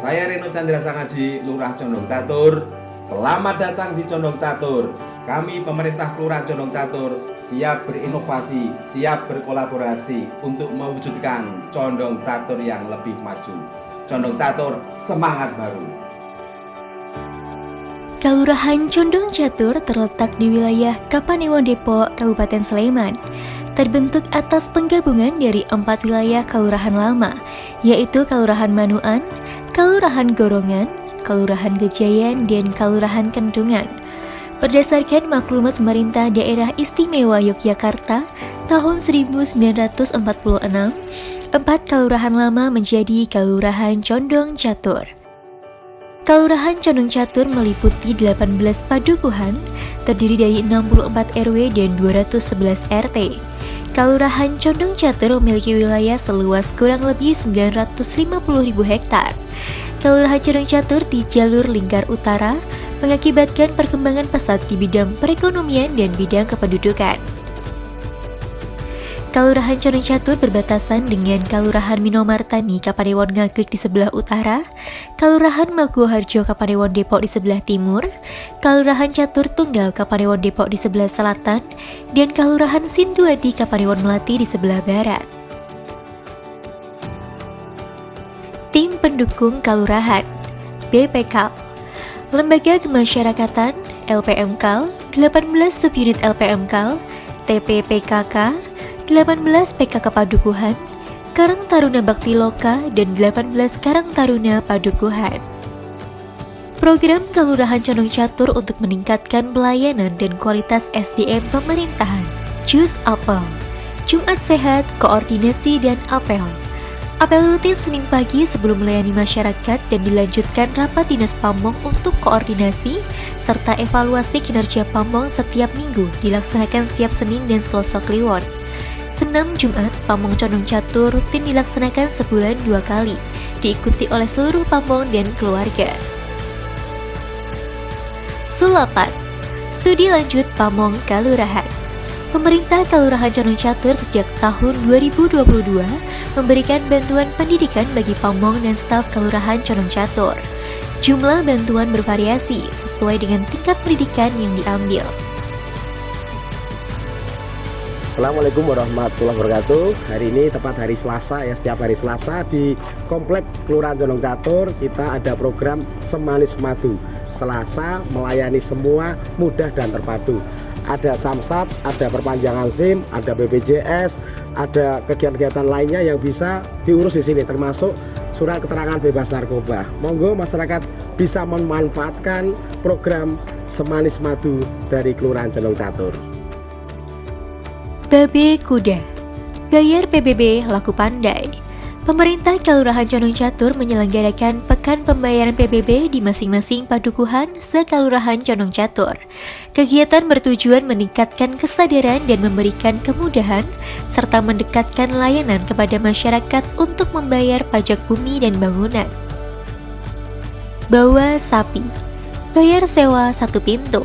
Saya Reno Chandra Sangaji, Lurah Condong Catur. Selamat datang di Condong Catur. Kami pemerintah Kelurahan Condong Catur siap berinovasi, siap berkolaborasi untuk mewujudkan Condong Catur yang lebih maju. Condong Catur, semangat baru. Kelurahan Condong Catur terletak di wilayah Kapanewon Depok, Kabupaten Sleman. Terbentuk atas penggabungan dari 4 wilayah kelurahan lama, yaitu Kelurahan Manuan, Kelurahan Gorongan, Kelurahan Gejayan, dan Kelurahan Kentungan. Berdasarkan maklumat pemerintah Daerah Istimewa Yogyakarta tahun 1946, 4 kelurahan lama menjadi Kelurahan Condong Catur. Kelurahan Condong Catur meliputi 18 padukuhan, terdiri dari 64 RW dan 211 RT. Kelurahan Condong Catur memiliki wilayah seluas kurang lebih 950.000 hektar. Kelurahan Condong Catur di jalur lingkar utara mengakibatkan perkembangan pesat di bidang perekonomian dan bidang kependudukan. Kelurahan Condong Catur berbatasan dengan Kelurahan Minomartani Kapanewon Ngaglik di sebelah utara, Kelurahan Maguwoharjo Kapanewon Depok di sebelah timur, Kelurahan Catur Tunggal Kapanewon Depok di sebelah selatan, dan Kelurahan Sinduadi Kapanewon Melati di sebelah barat. Tim Pendukung Kelurahan BPK, Lembaga Kemasyarakatan LPMKal, 18 Subunit LPMKal, TPPKK, 18 PKK Padukuhan, Karang Taruna Bakti Loka, dan 18 Karang Taruna Padukuhan. Program Kelurahan Condong Catur untuk meningkatkan pelayanan dan kualitas SDM pemerintahan. Jus Apel, Jumat Sehat, Koordinasi dan Apel. Apel rutin Senin pagi sebelum melayani masyarakat dan dilanjutkan rapat dinas Pamong untuk koordinasi serta evaluasi kinerja Pamong setiap minggu dilaksanakan setiap Senin dan Selasa Kliwon. Senam Jumat, Pamong Condong Catur rutin dilaksanakan sebulan 2 kali, diikuti oleh seluruh Pamong dan keluarga. Sulapan, Studi Lanjut Pamong Kelurahan. Pemerintah Kelurahan Condong Catur sejak tahun 2022 memberikan bantuan pendidikan bagi Pamong dan staf Kelurahan Condong Catur. Jumlah bantuan bervariasi sesuai dengan tingkat pendidikan yang diambil. Assalamualaikum warahmatullahi wabarakatuh. Hari ini tepat hari Selasa ya, setiap hari Selasa di Komplek Kelurahan Condong Catur kita ada program Semanis Madu. Selasa melayani semua mudah dan terpadu. Ada samsat, ada perpanjangan SIM, ada BPJS, ada kegiatan-kegiatan lainnya yang bisa diurus di sini termasuk surat keterangan bebas narkoba. Monggo masyarakat bisa memanfaatkan program Semanis Madu dari Kelurahan Condong Catur. Babe Kuda, bayar PBB laku pandai. Pemerintah Kelurahan Condong Catur menyelenggarakan Pekan Pembayaran PBB di masing-masing padukuhan se-Kelurahan Condong Catur. Kegiatan bertujuan meningkatkan kesadaran dan memberikan kemudahan serta mendekatkan layanan kepada masyarakat untuk membayar pajak bumi dan bangunan. Bawa sapi, bayar sewa satu pintu.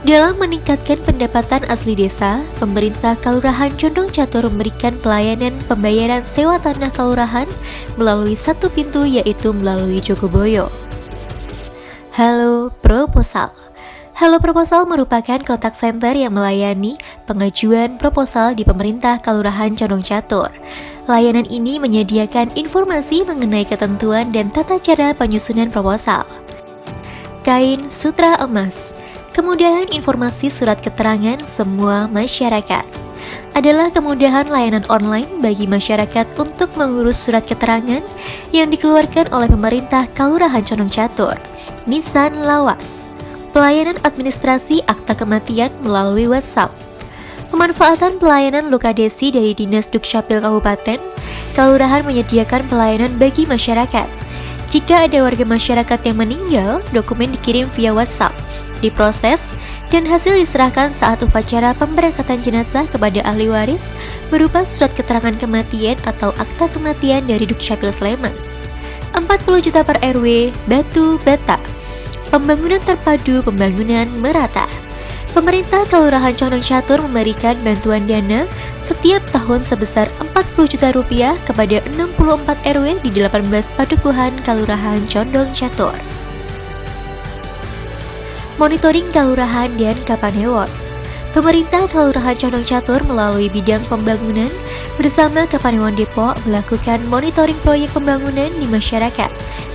Dalam meningkatkan pendapatan asli desa, pemerintah Kelurahan Condong Catur memberikan pelayanan pembayaran sewa tanah kelurahan melalui satu pintu, yaitu melalui Jogoboyo. Halo Proposal. Halo Proposal merupakan kontak center yang melayani pengajuan proposal di pemerintah Kelurahan Condong Catur. Layanan ini menyediakan informasi mengenai ketentuan dan tata cara penyusunan proposal. Kain Sutra Emas, kemudahan informasi surat keterangan semua masyarakat. Adalah kemudahan layanan online bagi masyarakat untuk mengurus surat keterangan yang dikeluarkan oleh pemerintah Kelurahan Condong Catur. Nisan Lawas, pelayanan administrasi akta kematian melalui WhatsApp. Pemanfaatan pelayanan Lokadesi dari Dinas Dukcapil Kabupaten, Kelurahan menyediakan pelayanan bagi masyarakat. Jika ada warga masyarakat yang meninggal, dokumen dikirim via WhatsApp, diproses, dan hasil diserahkan saat upacara pemberangkatan jenazah kepada ahli waris berupa surat keterangan kematian atau akta kematian dari Dukcapil Sleman. 40 juta per RW, Batu Bata. pembangunan terpadu pembangunan merata. Pemerintah Kelurahan Condong Catur memberikan bantuan dana setiap tahun sebesar Rp40 juta kepada 64 RW di 18 padukuhan Kelurahan Condong Catur. Monitoring Kelurahan dan Kapanewon. Pemerintah Kelurahan Condong Catur melalui bidang pembangunan bersama Kapanewon Depok melakukan monitoring proyek pembangunan di masyarakat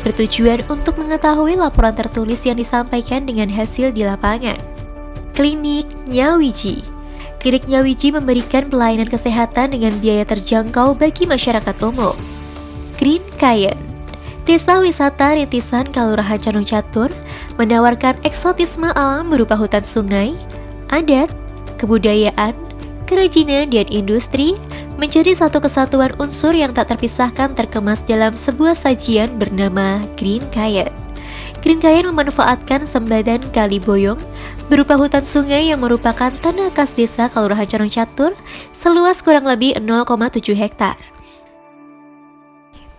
bertujuan untuk mengetahui laporan tertulis yang disampaikan dengan hasil di lapangan. Klinik Nyawiji. Klinik Nyawiji memberikan pelayanan kesehatan dengan biaya terjangkau bagi masyarakat umum. Green Kayen. Desa wisata rintisan Kelurahan Condong Catur menawarkan eksotisme alam berupa hutan sungai, adat, kebudayaan, kerajinan, dan industri menjadi satu kesatuan unsur yang tak terpisahkan terkemas dalam sebuah sajian bernama Green Kayen. Green Kayen memanfaatkan sembadan Kali Boyong berupa hutan sungai yang merupakan tanah khas desa Kelurahan Condong Catur seluas kurang lebih 0,7 hektar.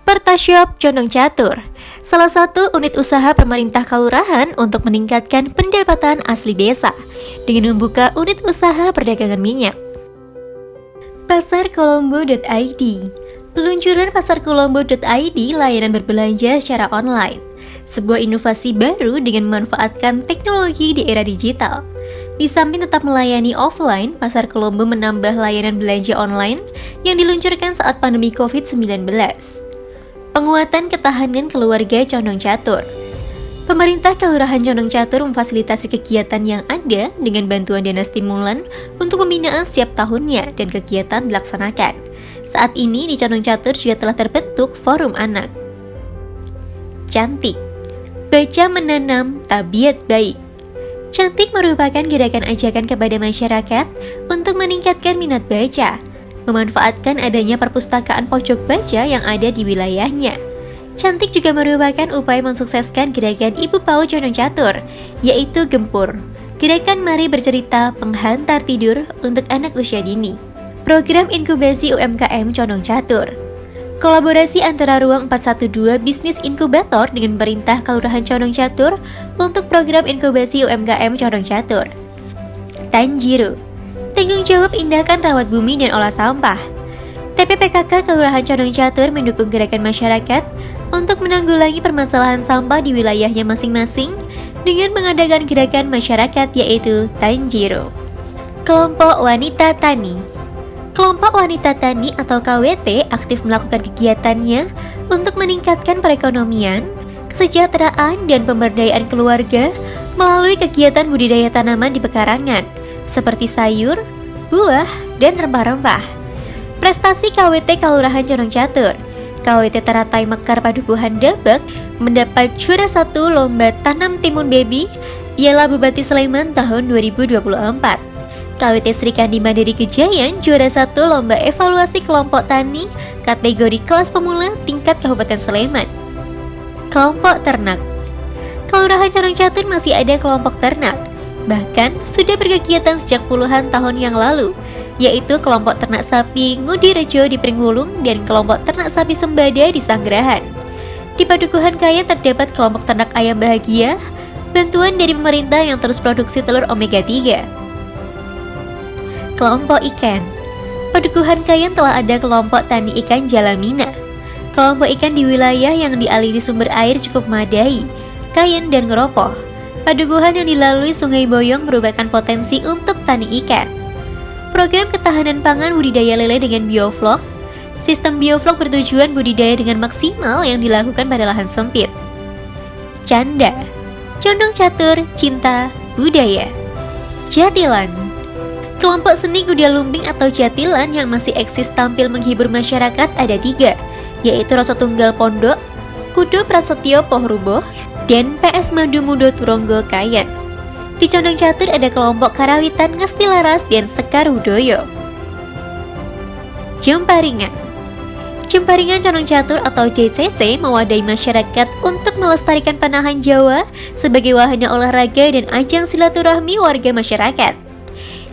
Pertashop Condong Catur, salah satu unit usaha pemerintah kelurahan untuk meningkatkan pendapatan asli desa dengan membuka unit usaha perdagangan minyak. Pasarkolombo.id. Peluncuran Pasarkolombo.id layanan berbelanja secara online, sebuah inovasi baru dengan memanfaatkan teknologi di era digital. Di samping tetap melayani offline, Pasar Kolombo menambah layanan belanja online yang diluncurkan saat pandemi COVID-19. Penguatan ketahanan keluarga Condong Catur. Pemerintah Kelurahan Condong Catur memfasilitasi kegiatan yang ada dengan bantuan dana stimulan untuk pembinaan setiap tahunnya dan kegiatan dilaksanakan. Saat ini di Condong Catur juga telah terbentuk forum anak. Cantik. Baca menanam tabiat baik. Cantik merupakan gerakan ajakan kepada masyarakat untuk meningkatkan minat baca, memanfaatkan adanya perpustakaan pojok baca yang ada di wilayahnya. Cantik juga merupakan upaya mensukseskan gerakan Ibu PAUD Condong Catur, yaitu Gempur, gerakan Mari Bercerita Penghantar Tidur untuk anak usia dini. Program inkubasi UMKM Condong Catur. Kolaborasi antara Ruang 412 Bisnis Inkubator dengan pemerintah Kelurahan Condong Catur untuk program inkubasi UMKM Condong Catur. Tanjiro. Tanggung jawab indahkan rawat bumi dan olah sampah. TPPKK Kelurahan Condong Catur mendukung gerakan masyarakat untuk menanggulangi permasalahan sampah di wilayahnya masing-masing dengan mengadakan gerakan masyarakat yaitu Tanjiro. Kelompok Wanita Tani. Kelompok Wanita Tani atau KWT aktif melakukan kegiatannya untuk meningkatkan perekonomian, kesejahteraan, dan pemberdayaan keluarga melalui kegiatan budidaya tanaman di pekarangan seperti sayur, buah, dan rempah-rempah. Prestasi KWT Kelurahan Condong Catur. KWT Teratai Mekar Padukuhan Dabak mendapat juara 1 Lomba Tanam Timun Baby Piala Bupati Sleman tahun 2024. KWT Sri Kandi Mandiri Kejayan juara 1 Lomba Evaluasi Kelompok Tani kategori kelas pemula tingkat Kabupaten Sleman. Kelompok Ternak. Kelurahan Condong Catur masih ada kelompok ternak, bahkan sudah berkegiatan sejak puluhan tahun yang lalu, yaitu kelompok ternak sapi Ngudi Rejo di Pringwulung dan kelompok ternak sapi Sembada di Sanggerahan. Di Padukuhan Kayen terdapat kelompok ternak ayam bahagia, bantuan dari pemerintah yang terus produksi telur omega 3. Kelompok ikan. Padukuhan Kayen telah ada kelompok tani ikan Jalamina. Kelompok ikan di wilayah yang dialiri sumber air cukup memadai, Kayen dan Ngeropoh. Padukuhan yang dilalui Sungai Boyong merupakan potensi untuk tani ikan. Program ketahanan pangan budidaya lele dengan bioflok. Sistem bioflok bertujuan budidaya dengan maksimal yang dilakukan pada lahan sempit. Canda. Condong Catur, cinta, budaya. Jatilan. Kelompok seni Kuda Lumping atau Jatilan yang masih eksis tampil menghibur masyarakat ada 3, yaitu Rasa Tunggal Pondok, Kudo Prasetyo Pohruboh, dan PS Madu Mudo Turonggo Kayen. Di Condong Catur ada kelompok Karawitan Ngesti Laras dan Sekar Hudoyo. Jemparingan. Jemparingan Condong Catur atau JCC mewadahi masyarakat untuk melestarikan panahan Jawa sebagai wahana olahraga dan ajang silaturahmi warga masyarakat.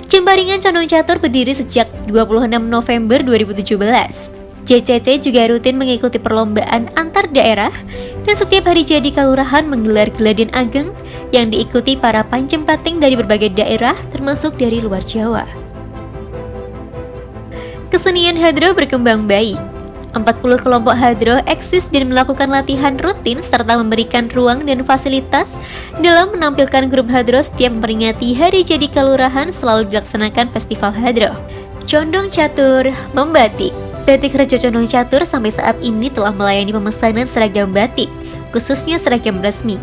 Jemparingan Condong Catur berdiri sejak 26 November 2017. JCC juga rutin mengikuti perlombaan antar daerah dan setiap hari jadi kelurahan menggelar geladian ageng yang diikuti para panjembating dari berbagai daerah termasuk dari luar Jawa. Kesenian hadro berkembang baik. 40 kelompok hadro eksis dan melakukan latihan rutin serta memberikan ruang dan fasilitas dalam menampilkan grup hadro setiap memperingati hari jadi kelurahan selalu dilaksanakan festival hadro. Condong Catur membatik. Batik Rejo Condong Catur sampai saat ini telah melayani pemesanan seragam batik, khususnya seragam resmi.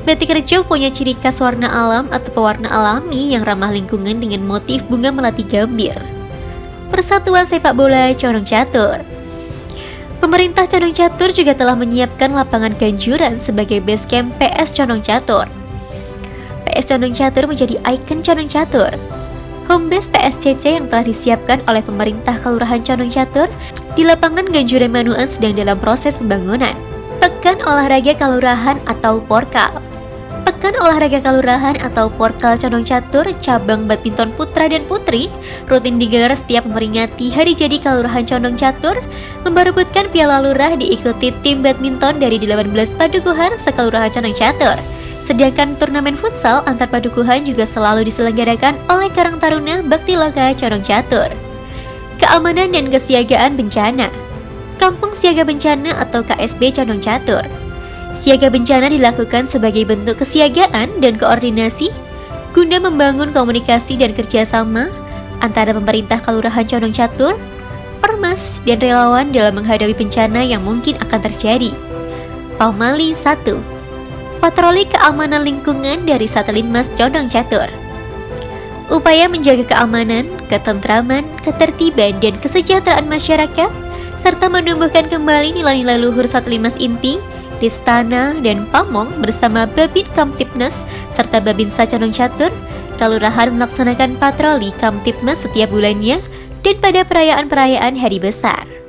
Batik Rejo punya ciri khas warna alam atau pewarna alami yang ramah lingkungan dengan motif bunga melati gambir. Persatuan Sepak Bola Condong Catur. Pemerintah Condong Catur juga telah menyiapkan lapangan ganjuran sebagai base camp PS Condong Catur. PS Condong Catur menjadi ikon Condong Catur. Home base PSCC yang telah disiapkan oleh pemerintah Kelurahan Condong Catur di lapangan Ganjuran Manuan sedang dalam proses pembangunan. Pekan Olahraga Kelurahan atau Porkal. Pekan Olahraga Kelurahan atau Porkal Condong Catur cabang badminton putra dan putri rutin digelar setiap memperingati hari jadi Kelurahan Condong Catur, memperebutkan Piala Lurah diikuti tim badminton dari 18 padukuhan sekelurahan Condong Catur. Sedangkan turnamen futsal antar padukuhan juga selalu diselenggarakan oleh Karang Taruna Bakti Loka Condong Catur. Keamanan dan kesiagaan bencana. Kampung Siaga Bencana atau KSB Condong Catur. Siaga bencana dilakukan sebagai bentuk kesiagaan dan koordinasi guna membangun komunikasi dan kerjasama antara pemerintah Kelurahan Condong Catur, ormas, dan relawan dalam menghadapi bencana yang mungkin akan terjadi. Pamali 1. Patroli keamanan lingkungan dari Satelinmas Condong Catur. Upaya menjaga keamanan, ketentraman, ketertiban, dan kesejahteraan masyarakat serta menumbuhkan kembali nilai-nilai luhur Satelinmas Inti, Distana, dan Pamong bersama Babin Kamtibnas serta Babinsa Condong Catur, Kelurahan melaksanakan patroli Kamtibnas setiap bulannya dan pada perayaan-perayaan hari besar.